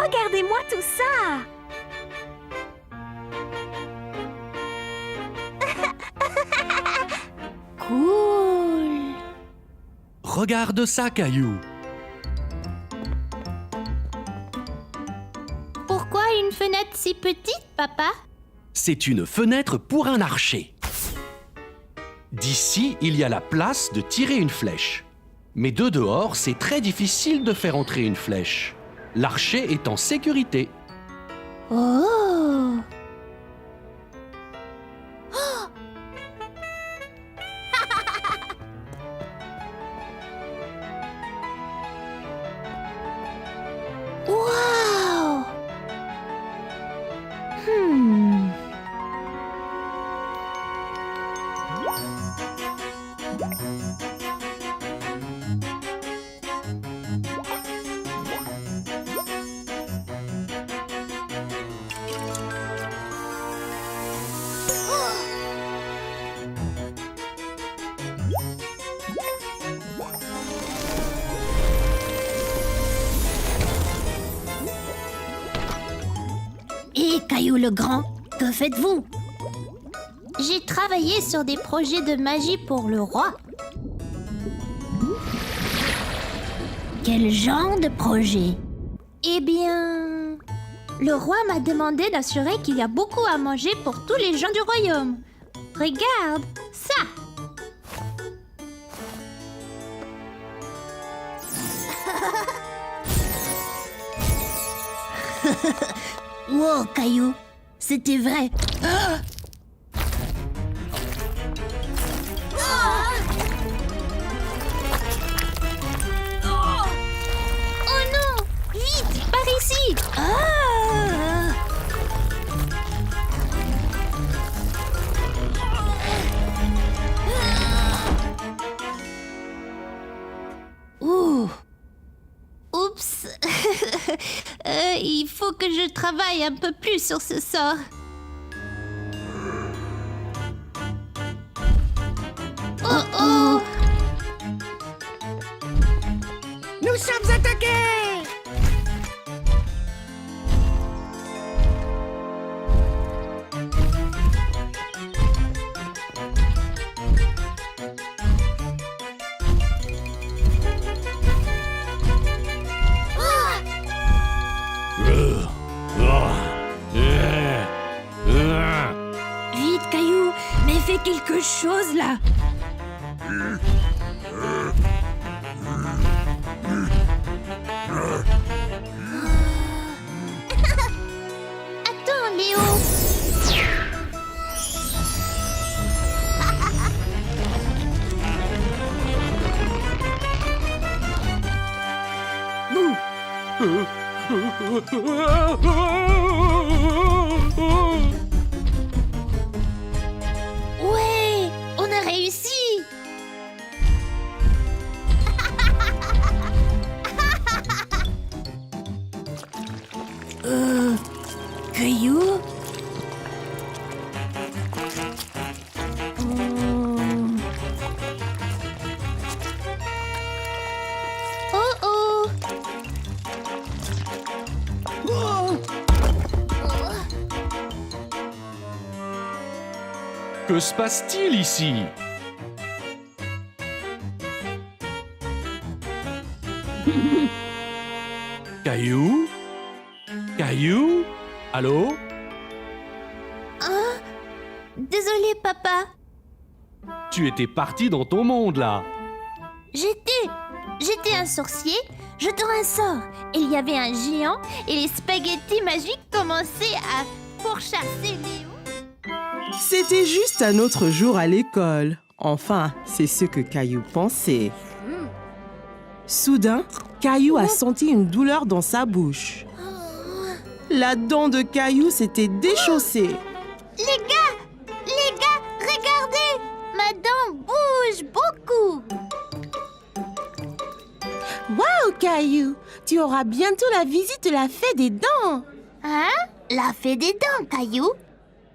Regardez-moi tout ça! Cool! Regarde ça, Caillou. Pourquoi une fenêtre si petite, papa? C'est une fenêtre pour un archer. D'ici, il y a la place de tirer une flèche. Mais de dehors, c'est très difficile de faire entrer une flèche. L'archer est en sécurité. Oh! Wow! Et Caillou le Grand, que faites-vous? J'ai travaillé sur des projets de magie pour le roi. Quel genre de projet? Eh bien, le roi m'a demandé d'assurer qu'il y a beaucoup à manger pour tous les gens du royaume. Regarde ça! Wow, Caillou, c'était vrai. Ah! Oh non! Vite, par ici! Ouh! Oups! Il faut que je travaille un peu plus sur ce sort. Oh oh! Nous sommes attaqués! Vite, Caillou, mais fais quelque chose là! Attends, Léo! Ouais, on a réussi! Caillou? Oh oh! Que se passe-t-il ici? Caillou? Caillou? Allô? Hein? Désolé, papa. Tu étais parti dans ton monde, là. J'étais un sorcier, jetant un sort. Il y avait un géant et les spaghettis magiques commençaient à pourchasser Léo. C'était juste un autre jour à l'école. Enfin, c'est ce que Caillou pensait. Soudain, Caillou a senti une douleur dans sa bouche. La dent de Caillou s'était déchaussée. Les gars, regardez! Ma dent bouge beaucoup. Waouh, Caillou! Tu auras bientôt la visite de la fée des dents. Hein? La fée des dents, Caillou.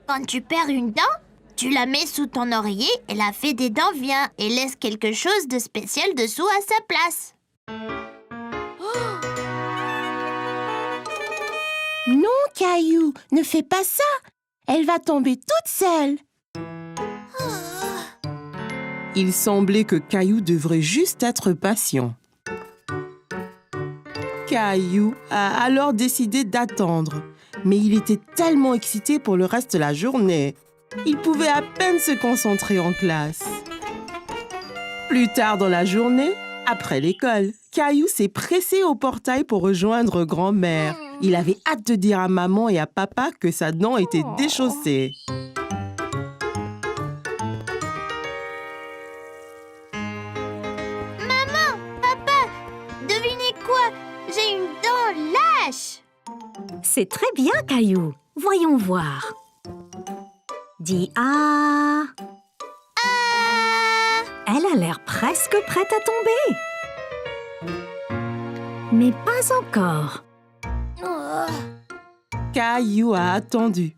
Quand tu perds une dent, tu la mets sous ton oreiller et la fée des dents vient et laisse quelque chose de spécial dessous à sa place. Non, Caillou, ne fais pas ça. Elle va tomber toute seule. Il semblait que Caillou devrait juste être patient. Caillou a alors décidé d'attendre, mais il était tellement excité pour le reste de la journée. Il pouvait à peine se concentrer en classe. Plus tard dans la journée, après l'école, Caillou s'est pressé au portail pour rejoindre grand-mère. Il avait hâte de dire à maman et à papa que sa dent était déchaussée. Devinez quoi? J'ai une dent lâche. C'est très bien, Caillou. Voyons voir. Dis ah. Elle a l'air presque prête à tomber. Mais pas encore. Caillou a attendu.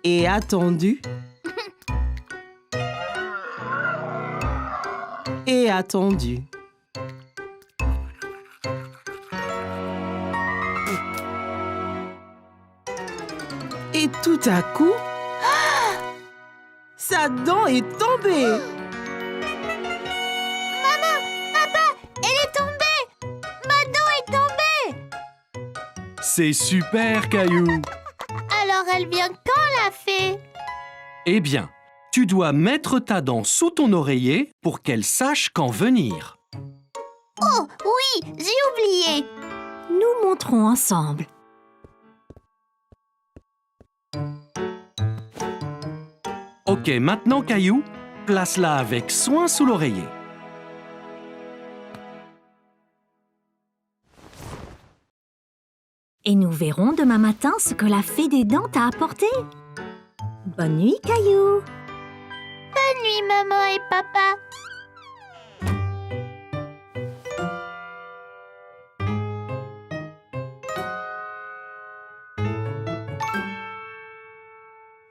Et attendu. Et attendu. Et tout à coup, sa dent est tombée. Elle est tombée. Ma dent est tombée. C'est super, Caillou. Alors elle vient quand la fée? Eh bien, tu dois mettre ta dent sous ton oreiller pour qu'elle sache quand venir. Oh oui, j'ai oublié. Nous montrons ensemble. Ok, maintenant, Caillou, place-la avec soin sous l'oreiller. Et nous verrons demain matin ce que la fée des dents t'a apporté. Bonne nuit, Caillou. Bonne nuit, maman et papa.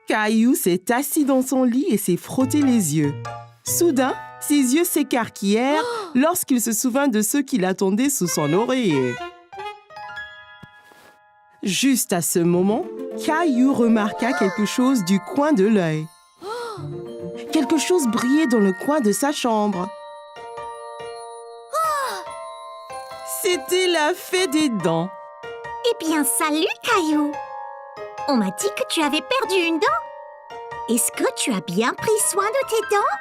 Caillou s'est assis dans son lit et s'est frotté les yeux. Soudain, ses yeux s'écarquillèrent lorsqu'il se souvint de ceux qui l'attendaient sous son oreiller. Juste à ce moment, Caillou remarqua quelque chose du coin de l'œil. Quelque chose brillait dans le coin de sa chambre. C'était la fée des dents. Eh bien, salut, Caillou. On m'a dit que tu avais perdu une dent. Est-ce que tu as bien pris soin de tes dents?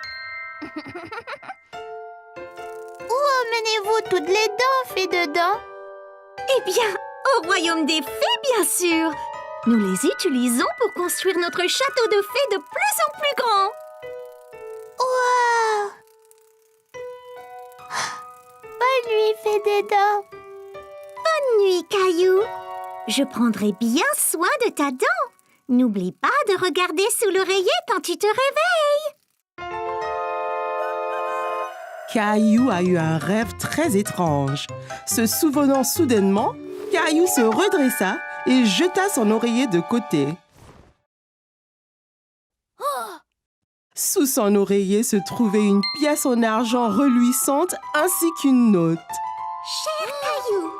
Où emmenez-vous toutes les dents, fée de dents? Eh bien, au royaume des fées, bien sûr. Nous les utilisons pour construire notre château de fées de plus en plus grand. Wow! Bonne nuit, fée des dents. Bonne nuit, Caillou. Je prendrai bien soin de ta dent. N'oublie pas de regarder sous l'oreiller quand tu te réveilles. Caillou a eu un rêve très étrange. Se souvenant soudainement, Caillou se redressa et jeta son oreiller de côté. Sous son oreiller se trouvait une pièce en argent reluisante ainsi qu'une note. Cher Caillou,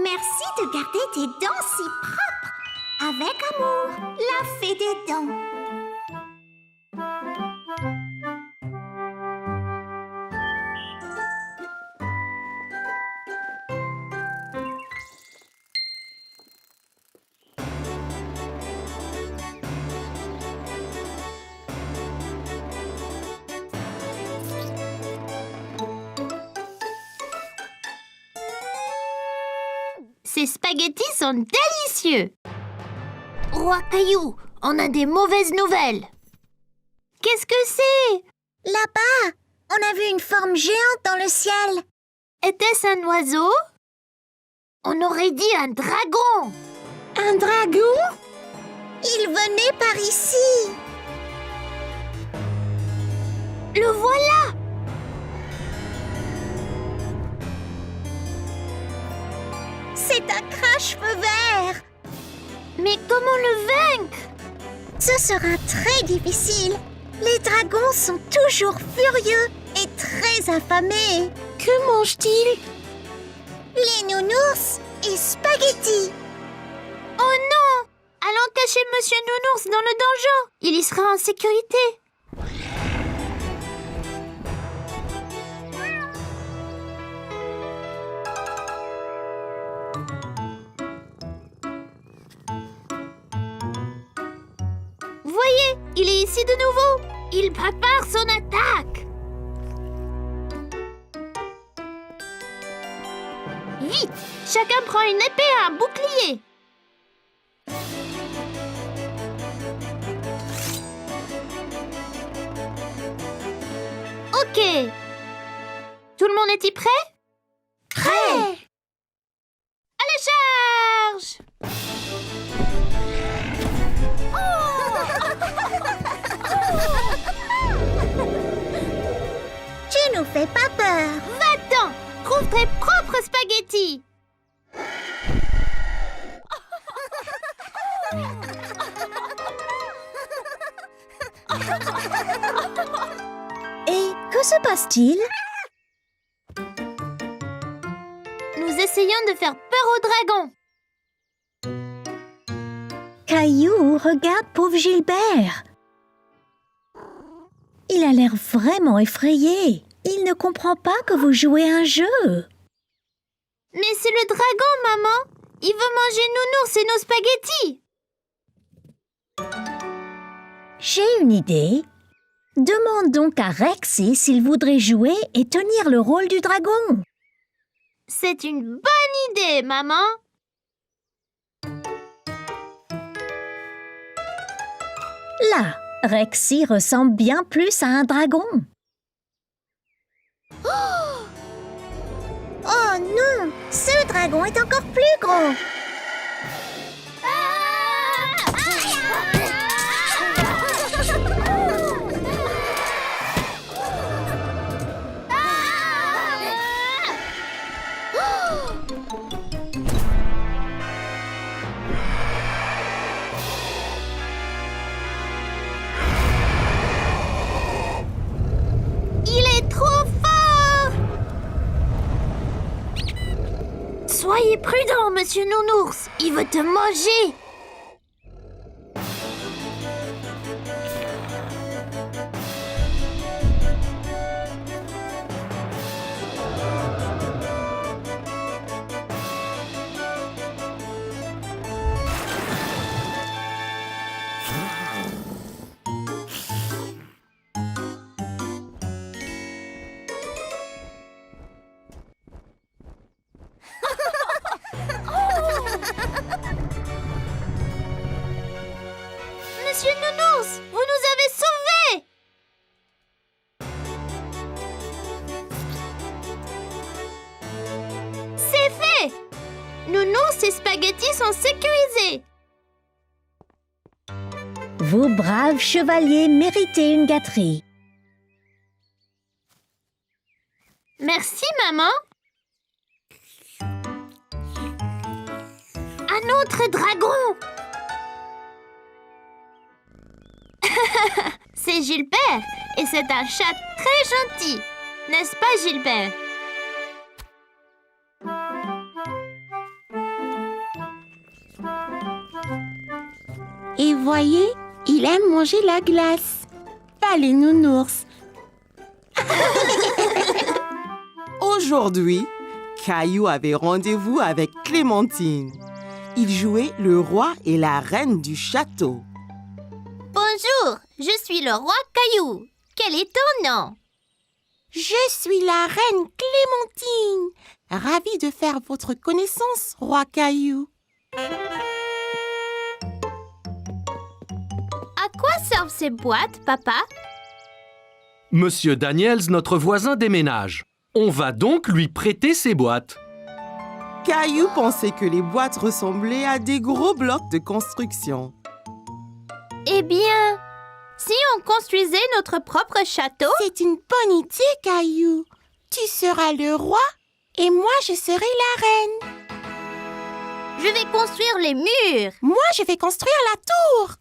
merci de garder tes dents si propres. Avec amour, la fée des dents. Ces spaghettis sont délicieux. Roi Caillou, on a des mauvaises nouvelles. Qu'est-ce que c'est? Là-bas, on a vu une forme géante dans le ciel. Était-ce un oiseau? On aurait dit un dragon. Un dragon? Il venait par ici. Le voilà. C'est un crache-feu vert. Mais comment le vaincre? Ce sera très difficile. Les dragons sont toujours furieux et très affamés. Que mange-t-il? Les nounours et Spaghetti. Oh non! Allons cacher Monsieur Nounours dans le donjon. Il y sera en sécurité. Voyez, il est ici de nouveau. Il prépare son attaque. Vite, chacun prend une épée et un bouclier. Ok. Tout le monde est-il prêt? Prêt. À la charge! Tu nous fais pas peur. Va-t'en! Trouve tes propres spaghettis! Et que se passe-t-il? Nous essayons de faire peur au dragon. Caillou, regarde pauvre Gilbert. Il a l'air vraiment effrayé. Il ne comprend pas que vous jouez un jeu. Mais c'est le dragon, maman! Il veut manger Nounours et nos spaghettis! J'ai une idée. Demande donc à Rexy s'il voudrait jouer et tenir le rôle du dragon. C'est une bonne idée, maman! Là, Rexy ressemble bien plus à un dragon. Oh non! Ce dragon est encore plus gros! Il est trop fort! Soyez prudent, Monsieur Nounours. Il veut te manger. Monsieur Nounours, vous nous avez sauvés! C'est fait! Nounours et Spaghetti sont sécurisés. Vous braves chevaliers méritez une gâterie. Merci, maman. Un autre dragon! C'est Gilbert et c'est un chat très gentil. N'est-ce pas, Gilbert? Et voyez, il aime manger la glace. Pas les nounours. Aujourd'hui, Caillou avait rendez-vous avec Clémentine. Il jouait le roi et la reine du château. Bonjour, je suis le roi Caillou. Quel est ton nom? Je suis la reine Clémentine. Ravie de faire votre connaissance, roi Caillou. À quoi servent ces boîtes, papa? Monsieur Daniels, notre voisin, déménage. On va donc lui prêter ses boîtes. Caillou pensait que les boîtes ressemblaient à des gros blocs de construction. Eh bien, si on construisait notre propre château? C'est une bonne idée, Caillou. Tu seras le roi et moi, je serai la reine. Je vais construire les murs. Moi, je vais construire la tour.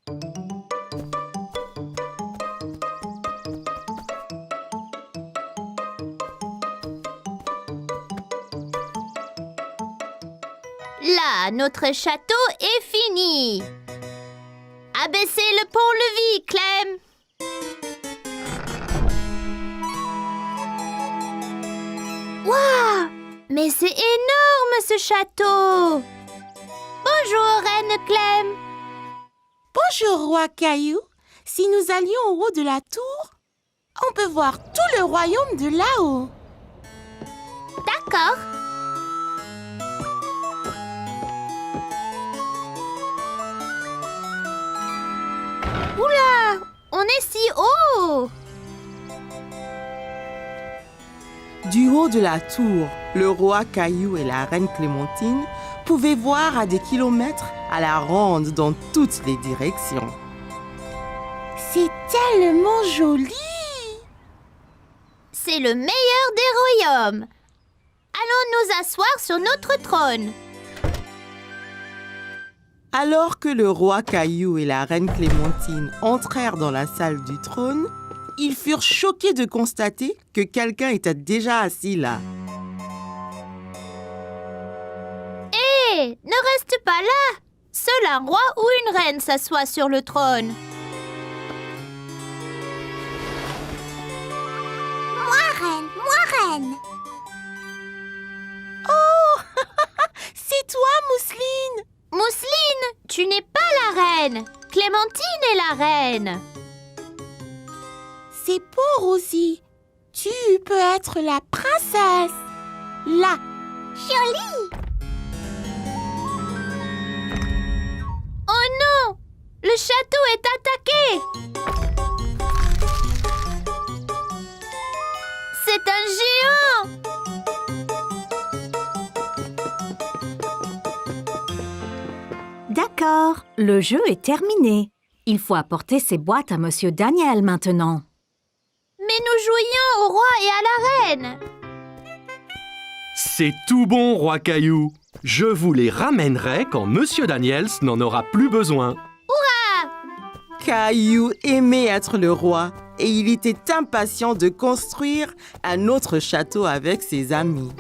Là, notre château est fini. Abaissez le pont-levis, Clem. Waouh! Mais c'est énorme ce château! Bonjour, Reine Clem. Bonjour, roi Caillou. Si nous allions au haut de la tour, on peut voir tout le royaume de là-haut. D'accord. Oula! On est si haut! Du haut de la tour, le roi Caillou et la reine Clémentine pouvaient voir à des kilomètres à la ronde dans toutes les directions. C'est tellement joli! C'est le meilleur des royaumes. Allons nous asseoir sur notre trône. Alors que le roi Caillou et la reine Clémentine entrèrent dans la salle du trône, ils furent choqués de constater que quelqu'un était déjà assis là. Hé, ne reste pas là. Seul un roi ou une reine s'assoit sur le trône. Moi, reine. C'est toi, Mousseline! Mousseline, tu n'es pas la reine. Clémentine est la reine. C'est bon, Rosie. Tu peux être la princesse. Là. Jolie. Oh non! Le château est attaqué! C'est un géant! D'accord, le jeu est terminé. Il faut apporter ces boîtes à Monsieur Daniel maintenant. Mais nous jouions au roi et à la reine! C'est tout bon, roi Caillou. Je vous les ramènerai quand Monsieur Daniels n'en aura plus besoin. Caillou aimait être le roi et il était impatient de construire un autre château avec ses amis.